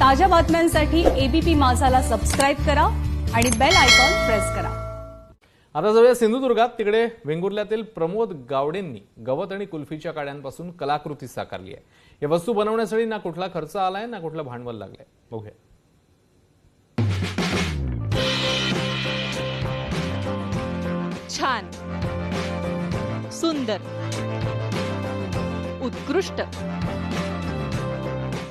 ताज्या बातम्यांसाठी ABP माझाला subscribe करा आणि बेल आयकॉन प्रेस करा। आता जाऊया सिंधुदुर्गात। तिकडे वेंगुर्ल्यातील प्रमोद गावडेंनी गवत आणि कुल्फीच्या काड्यांपासून कलाकृती साकारली आहे। या वस्तू बनवण्यासाठी ना कुठला खर्च आलाय ना कुठलं भांडवल लागलंय। बघूया। छान, सुंदर, उत्कृष्ट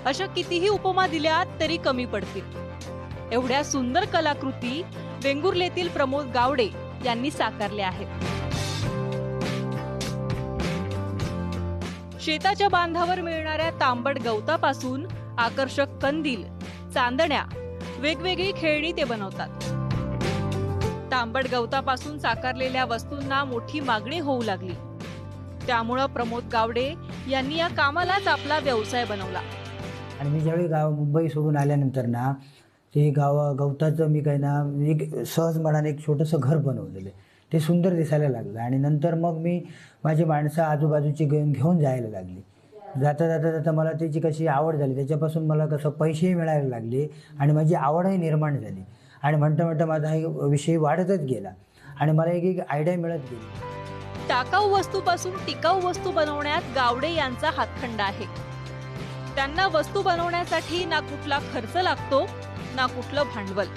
अशा कितीही उपमा दिल्या तरी कमी पडतील। एवढ्या सुंदर कलाकृती वेंगुर्लेतील प्रमोद गावडे यांनी साकारल्या आहेत। शेताच्या बांधावर मिळणाऱ्या तांबट गवतापासून आकर्षक कंदील, चांदण्या, वेगवेगळी खेळणी ते बनवतात। तांबट गवतापासून साकारलेल्या वस्तूंना मोठी मागणी होऊ लागली। त्यामुळे प्रमोद गावडे यांनी या कामालाच आपला व्यवसाय बनवला। आणि मी ज्यावेळी मुंबई सोडून आल्यानंतर ना ते गवताचं मी काही ना एक सहज मनाने एक छोटंसं घर बनवलेलं, ते सुंदर दिसायला लागलं। आणि नंतर मग मी माझी माणसं आजूबाजूची घेऊन जायला लागली। जाता जाता जाता मला त्याची कशी आवड झाली, त्याच्यापासून मला कसं पैसेही मिळायला लागले आणि माझी आवडही निर्माण झाली। आणि म्हणता म्हणता माझा हा विषय वाढतच गेला आणि मला एक एक आयडिया मिळत गेली। टाकाऊ वस्तूपासून टिकाऊ वस्तू बनवण्यात गावडे यांचा हातखंडा आहे। त्यांना वस्तू बनवण्यासाठी ना कुठला खर्च लागतो ना कुठलं भांडवल।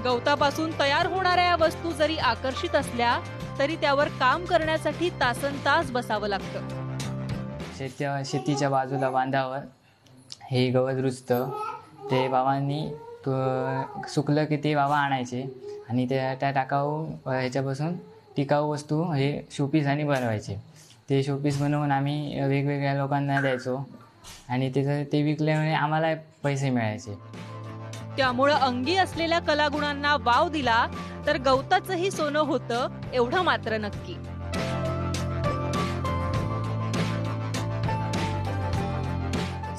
गवतापासून तयार होणाऱ्या या वस्तू जरी आकर्षित असल्या तरी त्यावर काम करण्यासाठी तासनतास बसावं लागतं। शेतीच्या बाजूला बांधावर हे गवत रुजतं, ते बाबांनी सुकलं की ते बाबा आणायचे आणि त्या टाकाऊ ह्याच्यापासून टिकाऊ वस्तू हे शोपीस आणि बनवायचे। ते शोपीस बनवून आम्ही वेगवेगळ्या लोकांना द्यायचो आणि ते विकल्यामुळे आम्हाला पैसे मिळायचे। त्यामुळे अंगी असलेल्या कलागुणांना वाव दिला तर गवताचंही सोनं होतं, एवढं मात्र नक्की।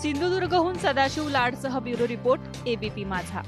सिंधुदुर्गहून सदाशिव लाडसह ब्युरो रिपोर्ट, एबीपी माझा।